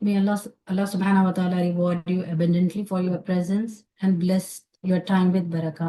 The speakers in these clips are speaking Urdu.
May Allah subhanahu wa ta'ala reward you abundantly for your presence and bless your time with barakah.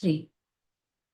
3।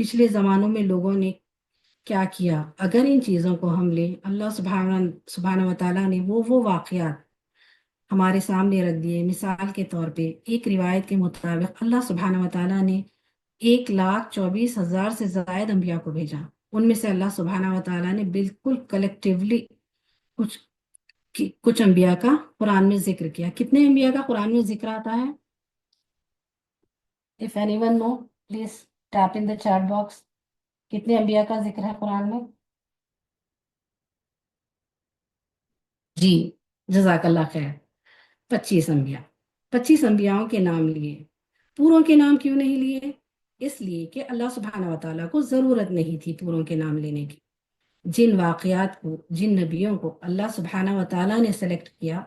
پچھلے زمانوں میں لوگوں نے کیا کیا، اگر ان چیزوں کو ہم لیں، اللہ سبحانہ و تعالیٰ نے وہ واقعات ہمارے سامنے رکھ دیے۔ مثال کے طور پہ ایک روایت کے مطابق اللہ سبحانہ و تعالیٰ نے 1,24,000 سے زائد انبیاء کو بھیجا۔ ان میں سے اللہ سبحانہ و تعالیٰ نے بالکل کلیکٹیولی کچھ کچھ انبیاء کا قرآن میں ذکر کیا۔ کتنے انبیاء کا قرآن میں ذکر آتا ہے؟ If anyone know, please type in the chat box. کتنے انبیاء کا ذکر ہے قرآن میں؟ جی، جزاک اللہ خیر، 25 انبیاء۔ 25 انبیاءوں کے نام لیے، پوروں کے نام کیوں نہیں لیے؟ اس لیے کہ اللہ سبحانہ و تعالیٰ کو ضرورت نہیں تھی پوروں کے نام لینے کی۔ جن واقعات کو، جن نبیوں کو اللہ سبحانہ و تعالیٰ نے سلیکٹ کیا،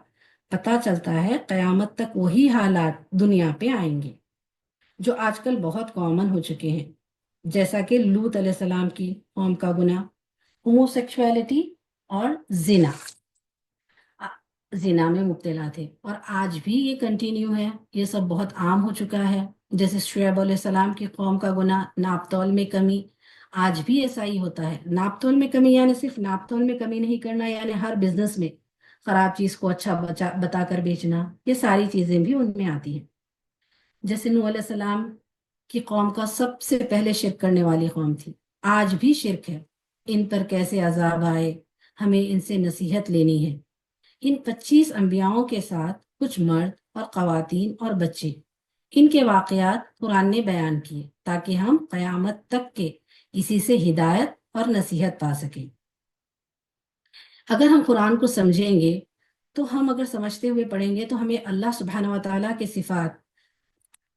پتہ چلتا ہے قیامت تک وہی حالات دنیا پہ آئیں گے جو آج کل بہت کامن ہو چکے ہیں، جیسا کہ لوط علیہ السلام کی قوم کا گناہ، ہوموسیکشوالٹی اور زنا زنا میں مبتلا تھے، اور آج بھی یہ کنٹینیو ہے، یہ سب بہت عام ہو چکا ہے۔ جیسے شعیب علیہ السلام کی قوم کا گناہ، ناپ تول میں کمی، آج بھی ایسا ہی ہوتا ہے۔ ناپ تول میں کمی یعنی صرف ناپ تول میں کمی نہیں کرنا، یعنی ہر بزنس میں خراب چیز کو اچھا بتا کر بیچنا، یہ ساری چیزیں بھی ان میں آتی ہیں۔ جیسے نوح علیہ السلام کی قوم کا سب سے پہلے شرک کرنے والی قوم تھی، آج بھی شرک ہے۔ ان پر کیسے عذاب آئے، ہمیں ان سے نصیحت لینی ہے۔ ان 25 انبیاؤں کے ساتھ کچھ مرد اور خواتین اور بچے، ان کے واقعات قرآن نے بیان کیے تاکہ ہم قیامت تک کے اسی سے ہدایت اور نصیحت پا سکیں۔ اگر ہم قرآن کو سمجھیں گے تو ہم اگر سمجھتے ہوئے پڑھیں گے تو ہمیں اللہ سبحانہ و تعالیٰ کے صفات،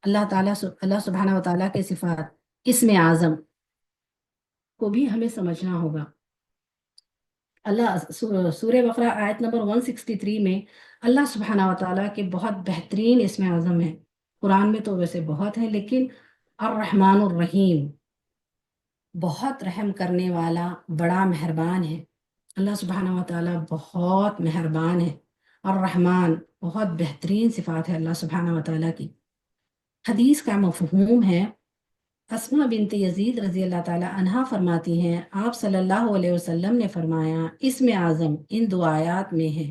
اللہ سبحانہ و تعالیٰ کے صفات، اسم اعظم کو بھی ہمیں سمجھنا ہوگا۔ اللہ سورہ بقرہ آیت نمبر 163 میں اللہ سبحانہ و تعالیٰ کے بہت بہترین اسم اعظم ہیں۔ قرآن میں تو ویسے بہت ہیں، لیکن الرحمن الرحیم، بہت رحم کرنے والا، بڑا مہربان ہے۔ اللہ سبحانہ و تعالیٰ بہت مہربان ہے، اور رحمان، بہت بہترین صفات ہے اللہ سبحانہ و تعالیٰ کی۔ حدیث کا مفہوم ہے، اسماء بنت یزید رضی اللہ تعالیٰ عنہا فرماتی ہیں، آپ صلی اللہ علیہ وسلم نے فرمایا اسم اعظم ان دو آیات میں ہے۔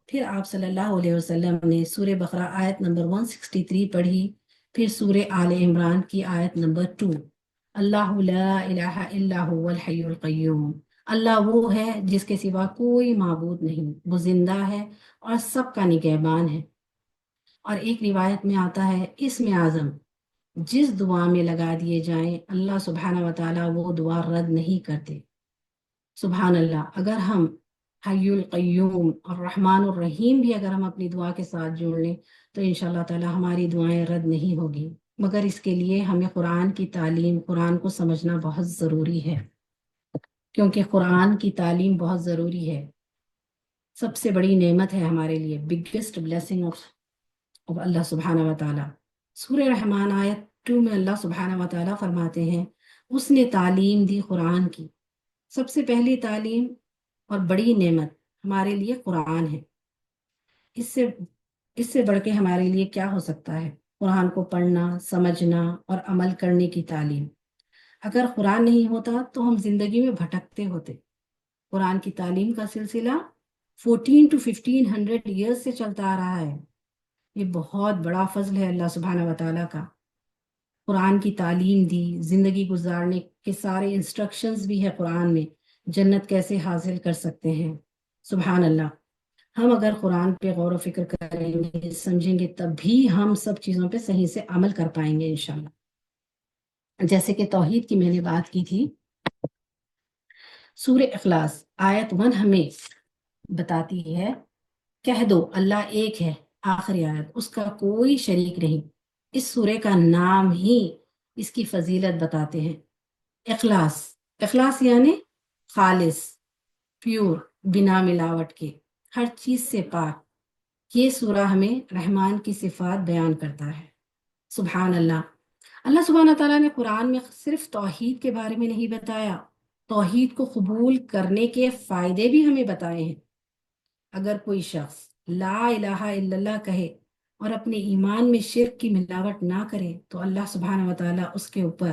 پھر آپ صلی اللہ علیہ وسلم نے سورہ بقرہ آیت نمبر 163 پڑھی، پھر سورہ آل عمران کی آیت نمبر 2، اللہ لا الہ الا هو الحی القیوم، اللہ وہ ہے جس کے سوا کوئی معبود نہیں، وہ زندہ ہے اور سب کا نگہبان ہے۔ اور ایک روایت میں آتا ہے اسم اعظم جس دعا میں لگا دیے جائیں اللہ سبحانہ و تعالیٰ وہ دعا رد نہیں کرتے۔ سبحان اللہ، اگر ہم حی القیوم اور رحمان الرحیم بھی اگر ہم اپنی دعا کے ساتھ جوڑ لیں تو انشاءاللہ تعالیٰ ہماری دعائیں رد نہیں ہوگی، مگر اس کے لیے ہمیں قرآن کی تعلیم، قرآن کو سمجھنا بہت ضروری ہے، کیونکہ قرآن کی تعلیم بہت ضروری ہے، سب سے بڑی نعمت ہے ہمارے لیے، بگیسٹ بلیسنگ آف اللہ سبحانہ و تعالیٰ۔ سورہ رحمان آیت 2 میں اللہ سبحانہ و تعالیٰ فرماتے ہیں، اس نے تعلیم دی قرآن کی، سب سے پہلی تعلیم اور بڑی نعمت ہمارے لیے قرآن ہے۔ اس سے بڑھ کے ہمارے لیے کیا ہو سکتا ہے؟ قرآن کو پڑھنا، سمجھنا اور عمل کرنے کی تعلیم۔ اگر قرآن نہیں ہوتا تو ہم زندگی میں بھٹکتے ہوتے۔ قرآن کی تعلیم کا سلسلہ 14 to 1500 ایئرز سے چلتا آ رہا ہے۔ یہ بہت بڑا فضل ہے اللہ سبحانہ و تعالیٰ کا۔ قرآن کی تعلیم دی، زندگی گزارنے کے سارے انسٹرکشنز بھی ہے قرآن میں، جنت کیسے حاصل کر سکتے ہیں۔ سبحان اللہ، ہم اگر قرآن پہ غور و فکر کریں گے، سمجھیں گے، تب بھی ہم سب چیزوں پہ صحیح سے عمل کر پائیں گے انشاءاللہ۔ جیسے کہ توحید کی میں نے بات کی تھی، سورہ اخلاص آیت 1 ہمیں بتاتی ہے، کہہ دو اللہ ایک ہے، آخری آیت، اس کا کوئی شریک نہیں۔ اس سورے کا نام ہی اس کی فضیلت بتاتے ہیں۔ اخلاص، اخلاص یعنی خالص، پیور، بنا ملاوٹ کے، ہر چیز سے پاک۔ یہ سورہ ہمیں رحمان کی صفات بیان کرتا ہے۔ سبحان اللہ، اللہ سبحانہ تعالیٰ نے قرآن میں صرف توحید کے بارے میں نہیں بتایا، توحید کو قبول کرنے کے فائدے بھی ہمیں بتائے ہیں۔ اگر کوئی شخص لا الہ الا اللہ کہے اور اپنے ایمان میں شرک کی ملاوٹ نہ کرے تو اللہ سبحانہ و تعالیٰ اس کے اوپر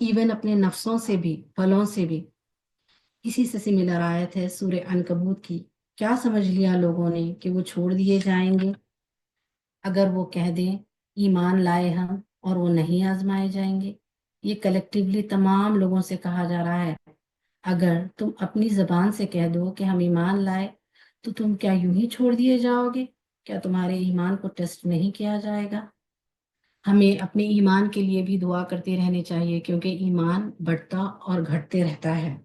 ایون اپنے نفسوں سے بھی، پھلوں سے بھی۔ اسی سے سملر آیت ہے سورہ عنکبوت کی، کیا سمجھ لیا لوگوں نے کہ وہ چھوڑ دیے جائیں گے اگر وہ کہہ دیں ایمان لائے ہم اور وہ نہیں آزمائے جائیں گے؟ یہ کلیکٹیولی تمام لوگوں سے کہا جا رہا ہے، اگر تم اپنی زبان سے کہہ دو کہ ہم ایمان لائے تو تم کیا یوں ہی چھوڑ دیے جاؤ گے؟ کیا تمہارے ایمان کو ٹیسٹ نہیں کیا جائے گا؟ ہمیں اپنے ایمان کے لیے بھی دعا کرتے رہنے چاہیے، کیونکہ ایمان بڑھتا اور گھٹتے رہتا ہے۔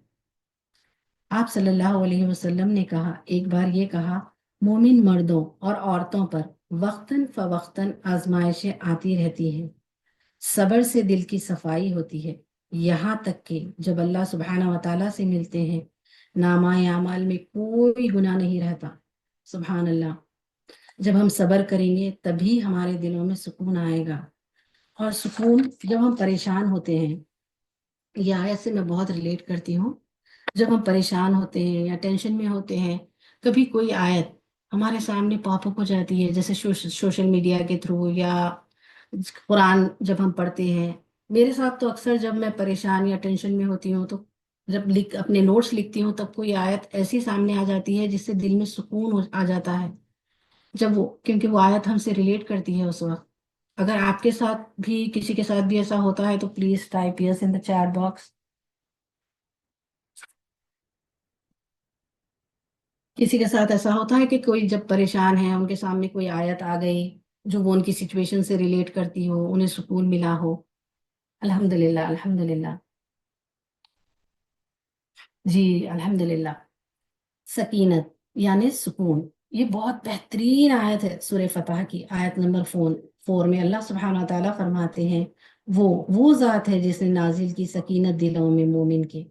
آپ صلی اللہ علیہ وسلم نے کہا، ایک بار یہ کہا، مومن مردوں اور عورتوں پر وقتاً فوقتاً آزمائشیں آتی رہتی ہیں، صبر سے دل کی صفائی ہوتی ہے، یہاں تک کہ جب اللہ سبحانہ و تعالیٰ سے ملتے ہیں نامہ اعمال میں کوئی گناہ نہیں رہتا۔ سبحان اللہ۔ جب ہم صبر کریں گے تبھی ہمارے دلوں میں سکون آئے گا، اور سکون جب ہم پریشان ہوتے ہیں، یہ آیت سے میں بہت ریلیٹ کرتی ہوں، جب ہم پریشان ہوتے ہیں یا ٹینشن میں ہوتے ہیں، کبھی کوئی آیت ہمارے سامنے پاپ اپ ہو جاتی ہے، جیسے سوشل میڈیا کے تھرو یا قرآن جب ہم پڑھتے ہیں۔ میرے ساتھ تو اکثر جب میں پریشان یا ٹینشن میں ہوتی ہوں تو جب اپنے نوٹس لکھتی ہوں تب کوئی آیت ایسی سامنے آ جاتی ہے جس سے دل میں سکون آ جاتا ہے، جب وہ کیونکہ وہ آیت ہم سے ریلیٹ کرتی ہے اس وقت۔ اگر آپ کے ساتھ بھی کسی کے ساتھ بھی ایسا ہوتا ہے تو please type yes in the chat box. کسی کے ساتھ ایسا ہوتا ہے کہ کوئی جب پریشان ہے ان کے سامنے کوئی آیت آ گئی جو وہ ان کی سچویشن سے ریلیٹ کرتی ہو، انہیں سکون ملا ہو؟ الحمد للہ، الحمد للہ۔ جی الحمد للہ۔ سکینت یعنی سکون، یہ بہت بہترین آیت ہے سورہ فتح کی، آیت نمبر 4 میں اللہ سبحانہ تعالیٰ فرماتے ہیں، وہ ذات ہے جس نے نازل کی سکینت دلوں میں مومن کے،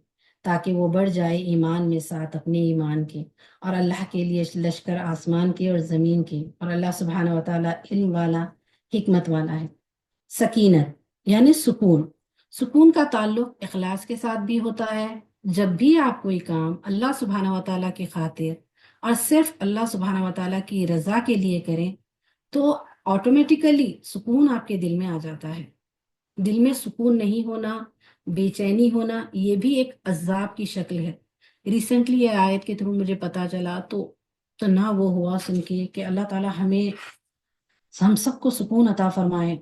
تاکہ وہ بڑھ جائے ایمان میں ساتھ اپنے ایمان کے، اور اللہ کے لیے لشکر آسمان کے اور زمین کے، اور اللہ سبحانہ و تعالیٰ علم والا، حکمت والا ہے۔ سکینت یعنی سکون، سکون کا تعلق اخلاص کے ساتھ بھی ہوتا ہے۔ جب بھی آپ کوئی کام اللہ سبحانہ و تعالیٰ کی خاطر اور صرف اللہ سبحانہ و تعالیٰ کی رضا کے لیے کریں تو آٹومیٹیکلی سکون آپ کے دل میں آ جاتا ہے۔ دل میں سکون نہیں ہونا، بے چینی ہونا، یہ بھی ایک عذاب کی شکل ہے۔ ریسنٹلی یہ آیت کے تھرو مجھے پتا چلا تو نہ وہ ہوا سن کے کہ اللہ تعالیٰ ہم سب کو سکون عطا فرمائے۔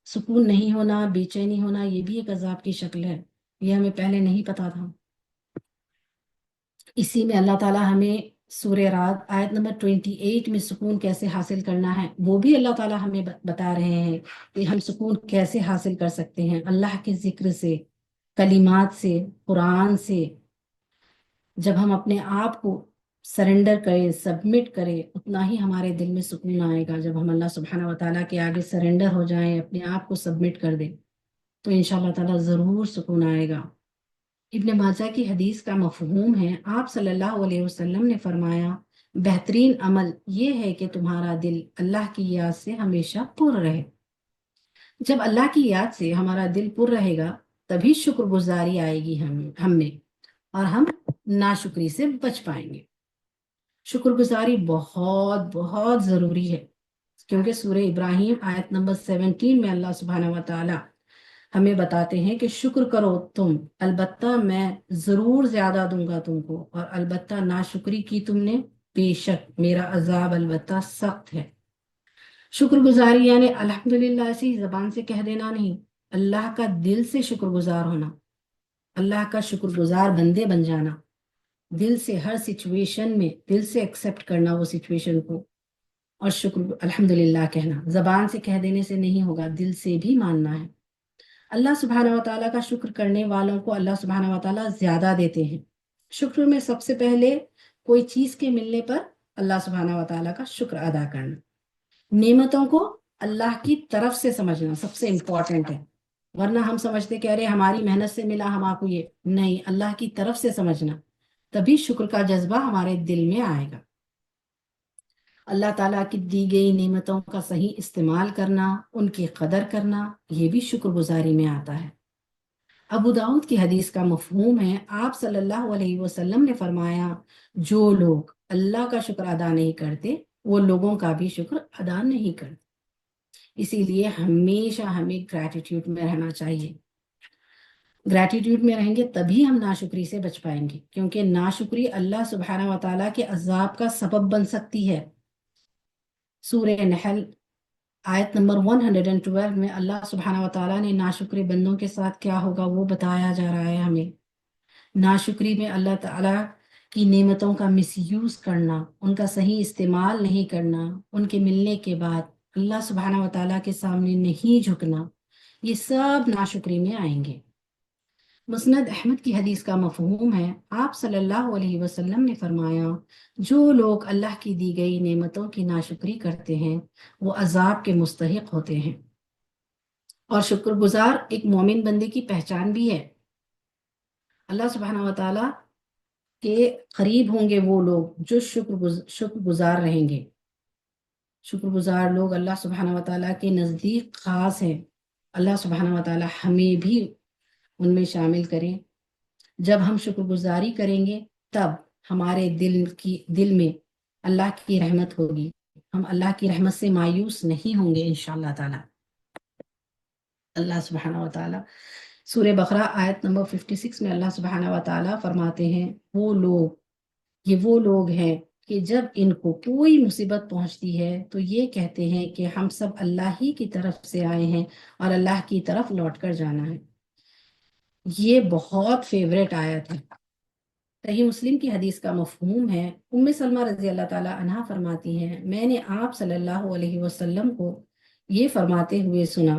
سکون نہیں ہونا، بے چینی ہونا، یہ بھی ایک عذاب کی شکل ہے، یہ ہمیں پہلے نہیں پتا تھا۔ اسی میں اللہ تعالیٰ ہمیں سورہ رعد آیت نمبر 28 میں سکون کیسے حاصل کرنا ہے وہ بھی اللہ تعالیٰ ہمیں بتا رہے ہیں کہ ہم سکون کیسے حاصل کر سکتے ہیں، اللہ کے ذکر سے، کلمات سے، قرآن سے۔ جب ہم اپنے آپ کو سرنڈر کریں، سبمٹ کریں، اتنا ہی ہمارے دل میں سکون آئے گا۔ جب ہم اللہ سبحانہ و تعالیٰ کے آگے سرنڈر ہو جائیں، اپنے آپ کو سبمٹ کر دیں، تو انشاءاللہ تعالیٰ ضرور سکون آئے گا۔ ابن ماجہ کی حدیث کا مفہوم ہے، آپ صلی اللہ علیہ وسلم نے فرمایا، بہترین عمل یہ ہے کہ تمہارا دل اللہ کی یاد سے ہمیشہ پر رہے۔ جب اللہ کی یاد سے ہمارا دل پر رہے گا تبھی شکر گزاری آئے گی ہم میں، اور ہم ناشکری سے بچ پائیں گے۔ شکر گزاری بہت بہت ضروری ہے، کیونکہ سورہ ابراہیم آیت نمبر 17 میں اللہ سبحانہ و تعالی ہمیں بتاتے ہیں کہ شکر کرو تم، البتہ میں ضرور زیادہ دوں گا تم کو، اور البتہ ناشکری کی تم نے، بے شک میرا عذاب البتہ سخت ہے۔ شکر گزاری یعنی الحمدللہ ایسی زبان سے کہہ دینا نہیں، اللہ کا دل سے شکر گزار ہونا، اللہ کا شکر گزار بندے بن جانا، دل سے ہر سچویشن میں دل سے ایکسیپٹ کرنا وہ سچویشن کو، اور شکر الحمدللہ کہنا۔ زبان سے کہہ دینے سے نہیں ہوگا، دل سے بھی ماننا ہے۔ اللہ سبحانہ و تعالیٰ کا شکر کرنے والوں کو اللہ سبحانہ و تعالیٰ زیادہ دیتے ہیں۔ شکر میں سب سے پہلے کوئی چیز کے ملنے پر اللہ سبحانہ و تعالیٰ کا شکر ادا کرنا، نعمتوں کو اللہ کی طرف سے سمجھنا سب سے امپورٹنٹ ہے، ورنہ ہم سمجھتے کہ ارے ہماری محنت سے ملا ہم آپ کو، یہ نہیں، اللہ کی طرف سے سمجھنا، تبھی شکر کا جذبہ ہمارے دل میں آئے گا۔ اللہ تعالیٰ کی دی گئی نعمتوں کا صحیح استعمال کرنا، ان کی قدر کرنا، یہ بھی شکر گزاری میں آتا ہے۔ ابو داؤد کی حدیث کا مفہوم ہے، آپ صلی اللہ علیہ وسلم نے فرمایا، جو لوگ اللہ کا شکر ادا نہیں کرتے وہ لوگوں کا بھی شکر ادا نہیں کرتے۔ اسی لیے ہمیشہ ہمیں گریٹیٹیوڈ میں رہنا چاہیے۔ گریٹیٹیوڈ میں رہیں گے تبھی ہم ناشکری سے بچ پائیں گے، کیونکہ ناشکری اللہ سبحانہ و تعالیٰ کے عذاب کا سبب بن سکتی ہے۔ سورہ نحل آیت نمبر 112 میں اللہ سبحانہ و تعالیٰ نے ناشکری بندوں کے ساتھ کیا ہوگا وہ بتایا جا رہا ہے ہمیں۔ ناشکری میں اللہ تعالیٰ کی نعمتوں کا مس یوز کرنا، ان کا صحیح استعمال نہیں کرنا، ان کے ملنے کے بعد اللہ سبحانہ و تعالیٰ کے سامنے نہیں جھکنا، یہ سب ناشکری میں آئیں گے۔ مسند احمد کی حدیث کا مفہوم ہے، آپ صلی اللہ علیہ وسلم نے فرمایا، جو لوگ اللہ کی دی گئی نعمتوں کی ناشکری کرتے ہیں وہ عذاب کے مستحق ہوتے ہیں۔ اور شکر گزار ایک مومن بندے کی پہچان بھی ہے۔ اللہ سبحانہ و تعالیٰ کے قریب ہوں گے وہ لوگ جو شکر گزار رہیں گے۔ شکر گزار لوگ اللہ سبحانہ و تعالیٰ کے نزدیک خاص ہیں۔ اللہ سبحانہ و تعالیٰ ہمیں بھی ان میں شامل کریں۔ جب ہم شکر گزاری کریں گے تب ہمارے دل میں اللہ کی رحمت ہوگی، ہم اللہ کی رحمت سے مایوس نہیں ہوں گے انشاءاللہ تعالی۔ اللہ سبحانہ و تعالی سورہ بقرہ آیت نمبر 56 میں اللہ سبحانہ و تعالی فرماتے ہیں، یہ وہ لوگ ہیں کہ جب ان کو کوئی مصیبت پہنچتی ہے تو یہ کہتے ہیں کہ ہم سب اللہ ہی کی طرف سے آئے ہیں اور اللہ کی طرف لوٹ کر جانا ہے۔ یہ بہت فیوریٹ آیت ہے۔ صحیح مسلم کی حدیث کا مفہوم ہے، ام سلمہ رضی اللہ تعالی عنہا فرماتی ہیں، میں نے آپ صلی اللہ علیہ وسلم کو یہ فرماتے ہوئے سنا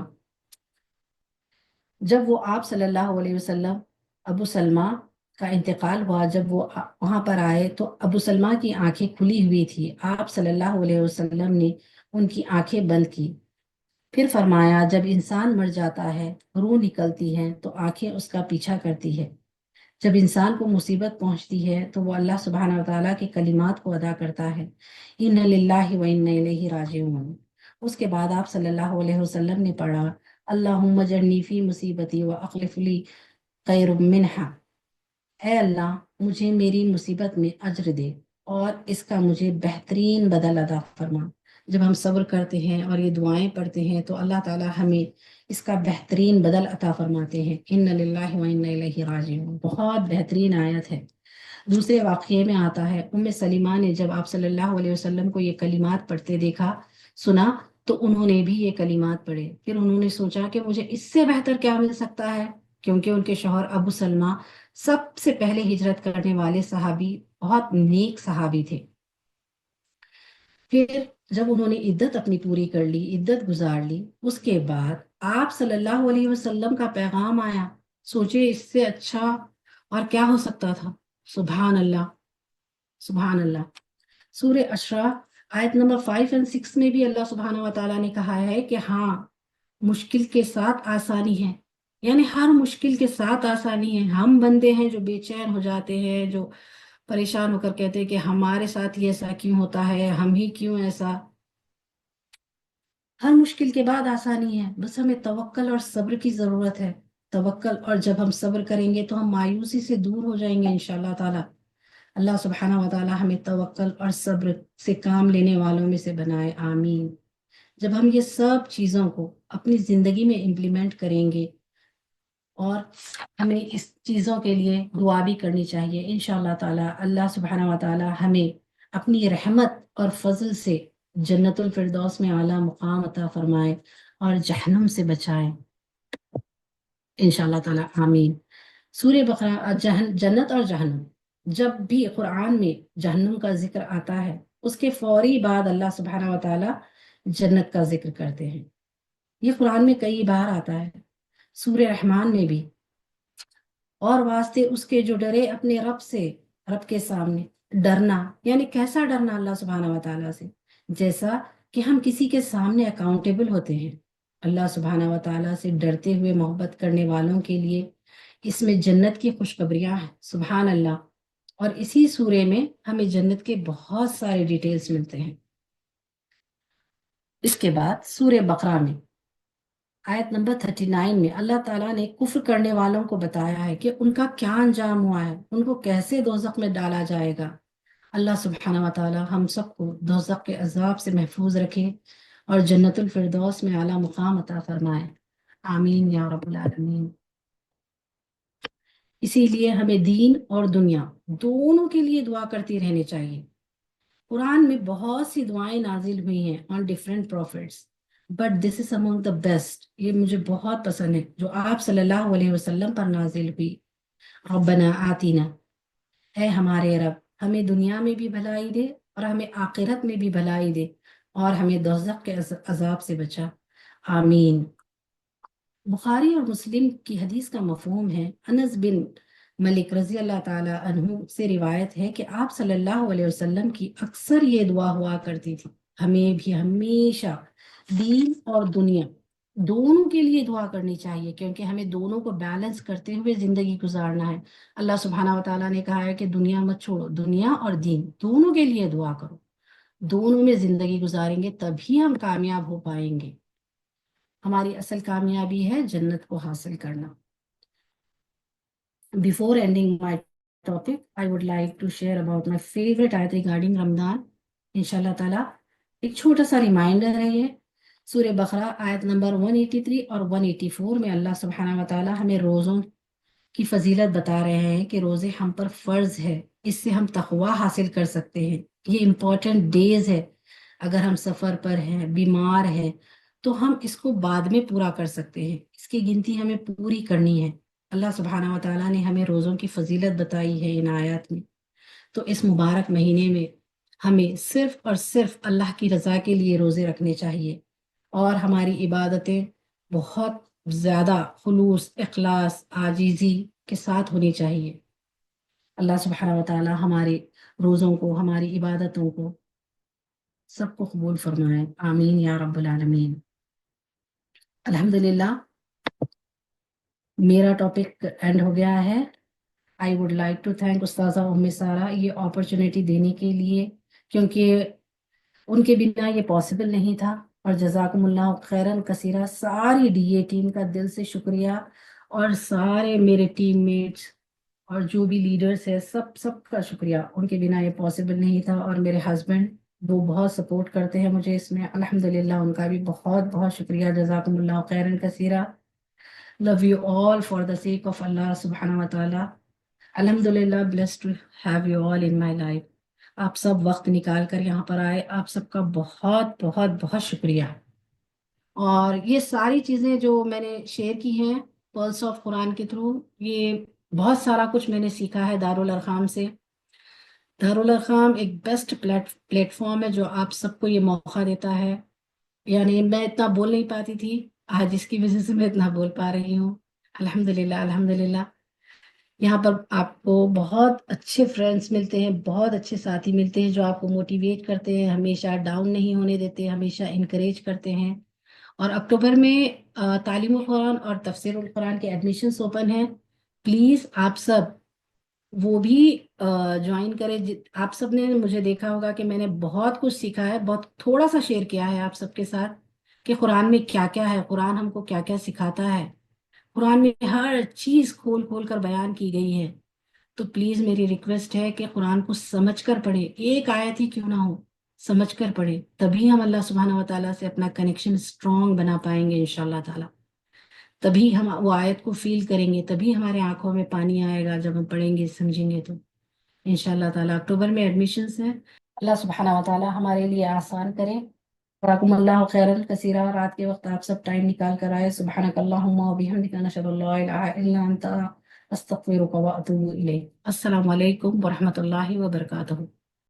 جب وہ آپ صلی اللہ علیہ وسلم ابو سلمہ کا انتقال ہوا، جب وہ وہاں پر آئے تو ابو سلمہ کی آنکھیں کھلی ہوئی تھی، آپ صلی اللہ علیہ وسلم نے ان کی آنکھیں بند کی، پھر فرمایا جب انسان مر جاتا ہے روح نکلتی ہے تو آنکھیں اس کا پیچھا کرتی ہے، جب انسان کو مصیبت پہنچتی ہے تو وہ اللہ سبحانہ وتعالیٰ کے کلمات کو ادا کرتا ہے، ان للہ و انا الیہ راجعون۔ اس کے بعد آپ صلی اللہ علیہ وسلم نے پڑھا، اللہم اجرنی فی مصیبتی و اخلف لی خیر منہا، اے اللہ مجھے میری مصیبت میں اجر دے اور اس کا مجھے بہترین بدل عطا فرما۔ جب ہم صبر کرتے ہیں اور یہ دعائیں پڑھتے ہیں تو اللہ تعالی ہمیں اس کا بہترین بدل عطا فرماتے ہیں۔ ان للہ و انا الیہ راجعون، بہت بہترین آیت ہے۔ دوسرے واقعے میں آتا ہے، ام سلیمہ نے جب آپ صلی اللہ علیہ وسلم کو یہ کلمات پڑھتے دیکھا سنا تو انہوں نے بھی یہ کلمات پڑھے، پھر انہوں نے سوچا کہ مجھے اس سے بہتر کیا مل سکتا ہے، کیونکہ ان کے شوہر ابو سلمہ سب سے پہلے ہجرت کرنے والے صحابی، بہت نیک صحابی تھے۔ پھر جب انہوں نے عدت اپنی پوری کر لی، عدت گزار لی، اس کے بعد آپ صلی اللہ علیہ وسلم کا پیغام آیا، سوچے اس سے اچھا اور کیا ہو سکتا تھا۔ سبحان اللہ، سبحان اللہ۔ سورہ اشرا آیت نمبر 5 اور 6 میں بھی اللہ سبحانہ و تعالیٰ نے کہا ہے کہ ہاں مشکل کے ساتھ آسانی ہے، یعنی ہر مشکل کے ساتھ آسانی ہے۔ ہم بندے ہیں جو بے چین ہو جاتے ہیں، جو پریشان ہو کر کہتے ہیں کہ ہمارے ساتھ یہ ایسا کیوں ہوتا ہے، ہم ہی کیوں ایسا۔ ہر مشکل کے بعد آسانی ہے، بس ہمیں توکل اور صبر کی ضرورت ہے۔ توکل، اور جب ہم صبر کریں گے تو ہم مایوسی سے دور ہو جائیں گے انشاءاللہ تعالی۔ اللہ سبحانہ و تعالی ہمیں توکل اور صبر سے کام لینے والوں میں سے بنائے، آمین۔ جب ہم یہ سب چیزوں کو اپنی زندگی میں امپلیمنٹ کریں گے، اور ہمیں اس چیزوں کے لیے دعا بھی کرنی چاہیے انشاءاللہ تعالی، اللہ سبحانہ و تعالی ہمیں اپنی رحمت اور فضل سے جنت الفردوس میں اعلیٰ مقام عطا فرمائے اور جہنم سے بچائے انشاءاللہ تعالی، آمین۔ سورہ بقرہ جنت اور جہنم، جب بھی قرآن میں جہنم کا ذکر آتا ہے اس کے فوری بعد اللہ سبحانہ و تعالی جنت کا ذکر کرتے ہیں۔ یہ قرآن میں کئی بار آتا ہے، سورہ رحمان میں بھی، اور واسطے اس کے جو ڈرے اپنے رب سے، رب کے سامنے ڈرنا، یعنی کیسا ڈرنا اللہ سبحانہ و تعالیٰ سے، جیسا کہ ہم کسی کے سامنے اکاؤنٹیبل ہوتے ہیں۔ اللہ سبحانہ و تعالیٰ سے ڈرتے ہوئے محبت کرنے والوں کے لیے اس میں جنت کی خوشخبریاں ہیں، سبحان اللہ۔ اور اسی سورے میں ہمیں جنت کے بہت سارے ڈیٹیلز ملتے ہیں۔ اس کے بعد سورہ بقرہ میں آیت نمبر 39 میں اللہ تعالیٰ نے کفر کرنے والوں کو بتایا ہے کہ ان کا کیا انجام ہوا ہے، ان کو کیسے دوزخ میں ڈالا جائے گا۔ اللہ سبحانہ و تعالیٰ ہم سب کو دوزخ کے عذاب سے محفوظ رکھے اور جنت الفردوس میں اعلیٰ مقام عطا فرمائے، آمین یا رب العالمین۔ اسی لیے ہمیں دین اور دنیا دونوں کے لیے دعا کرتی رہنی چاہیے۔ قرآن میں بہت سی دعائیں نازل ہوئی ہیں on different prophets but this is among the best، یہ مجھے بہت پسند ہے جو آپ صلی اللہ علیہ وسلم پر نازل ہوئی۔ ربنا آتینا، اے ہمارے رب ہمیں دنیا میں بھی بھلائی دے اور ہمیں آخرت میں بھی بھلائی دے اور ہمیں دوزخ کے عذاب سے بچا، آمین۔ بخاری اور مسلم کی حدیث کا مفہوم ہے، انس بن ملک رضی اللہ تعالی عنہ سے روایت ہے کہ آپ صلی اللہ علیہ وسلم کی اکثر یہ دعا ہوا کرتی تھی، ہمیں بھی ہمیشہ دین اور دنیا دونوں کے لیے دعا کرنی چاہیے، کیونکہ ہمیں دونوں کو بیلنس کرتے ہوئے زندگی گزارنا ہے۔ اللہ سبحانہ و تعالیٰ نے کہا ہے کہ دنیا مت چھوڑو، دنیا اور دین دونوں کے لیے دعا کرو، دونوں میں زندگی گزاریں گے تبھی ہم کامیاب ہو پائیں گے۔ ہماری اصل کامیابی ہے جنت کو حاصل کرنا۔ Before ending my topic, I would like to share about my favorite ayat regarding Ramadan. انشاءاللہ تعالیٰ ایک چھوٹا سا ریمائنڈر ہے یہ، سورہ بقرہ آیت نمبر 183 اور 184 میں اللہ سبحانہ و تعالیٰ ہمیں روزوں کی فضیلت بتا رہے ہیں کہ روزے ہم پر فرض ہے، اس سے ہم تقوی حاصل کر سکتے ہیں۔ یہ امپورٹنٹ ڈیز ہے، اگر ہم سفر پر ہیں، بیمار ہیں، تو ہم اس کو بعد میں پورا کر سکتے ہیں، اس کی گنتی ہمیں پوری کرنی ہے۔ اللہ سبحانہ و تعالیٰ نے ہمیں روزوں کی فضیلت بتائی ہے ان آیات میں، تو اس مبارک مہینے میں ہمیں صرف اور صرف اللہ کی رضا کے لیے روزے رکھنے چاہیے، اور ہماری عبادتیں بہت زیادہ خلوص، اخلاص، عاجزی کے ساتھ ہونی چاہیے۔ اللہ سبحانہ و تعالیٰ ہمارے روزوں کو، ہماری عبادتوں کو سب کو قبول فرمائے، آمین یا رب العالمین۔ الحمدللہ میرا ٹاپک اینڈ ہو گیا ہے۔ I would like to thank استاذہ ام سارہ یہ اپرچونیٹی دینے کے لیے، کیونکہ ان کے بنا یہ پاسبل نہیں تھا، اور جزاکم اللہ خیرن کثیرہ، ساری ڈی اے ٹیم کا دل سے شکریہ، اور سارے میرے ٹیم میٹس اور جو بھی لیڈرز ہیں سب کا شکریہ، ان کے بنا یہ پاسبل نہیں تھا۔ اور میرے ہسبینڈ وہ بہت سپورٹ کرتے ہیں مجھے اس میں، الحمدللہ ان کا بھی بہت بہت شکریہ، جزاکم اللہ خیرن کثیرہ۔ Love you all for the sake of Allah subhanahu wa ta'ala. Alhamdulillah, blessed to have you all in my life. آپ سب وقت نکال کر یہاں پر آئے، آپ سب کا بہت بہت بہت شکریہ۔ اور یہ ساری چیزیں جو میں نے شیئر کی ہیں پلس آف قرآن کے تھرو، یہ بہت سارا کچھ میں نے سیکھا ہے دارالارقام سے۔ دارالارقام ایک بیسٹ پلیٹ فارم ہے جو آپ سب کو یہ موقع دیتا ہے، یعنی میں اتنا بول نہیں پاتی تھی، آج اس کی وجہ سے میں اتنا بول پا رہی ہوں، الحمدللہ الحمدللہ۔ یہاں پر آپ کو بہت اچھے فرینڈس ملتے ہیں، بہت اچھے ساتھی ملتے ہیں جو آپ کو موٹیویٹ کرتے ہیں، ہمیشہ ڈاؤن نہیں ہونے دیتے، ہمیشہ انکریج کرتے ہیں۔ اور اکتوبر میں تعلیم القرآن اور تفسیر القرآن کے ایڈمیشنس اوپن ہیں، پلیز آپ سب وہ بھی جوائن کریں۔ آپ سب نے مجھے دیکھا ہوگا کہ میں نے بہت کچھ سیکھا ہے، بہت تھوڑا سا شیئر کیا ہے آپ سب کے ساتھ کہ قرآن میں کیا کیا ہے، قرآن ہم کو کیا کیا سکھاتا ہے، قرآن میں ہر چیز کھول کھول کر بیان کی گئی ہے۔ تو پلیز میری ریکویسٹ ہے کہ قرآن کو سمجھ کر پڑھیں، ایک آیت ہی کیوں نہ ہو، سمجھ کر پڑھیں، تبھی ہم اللہ سبحانہ و تعالیٰ سے اپنا کنیکشن اسٹرانگ بنا پائیں گے انشاءاللہ تعالیٰ، تبھی ہم وہ آیت کو فیل کریں گے، تبھی ہمارے آنکھوں میں پانی آئے گا جب ہم پڑھیں گے، سمجھیں گے تو انشاءاللہ تعالیٰ۔ اکتوبر میں ایڈمیشنس ہیں، اللہ سبحانہ و تعالیٰ ہمارے لیے آسان کرے۔ جزاکم اللہ خیرا کثیرا، رات کے وقت آپ سب ٹائم نکال کر آئے، سبحانک اللہم و بحمدک، نشہد ان لا الہ الا انت، استغفرک و اتوب الیک۔ السلام علیکم ورحمۃ اللہ وبرکاتہ۔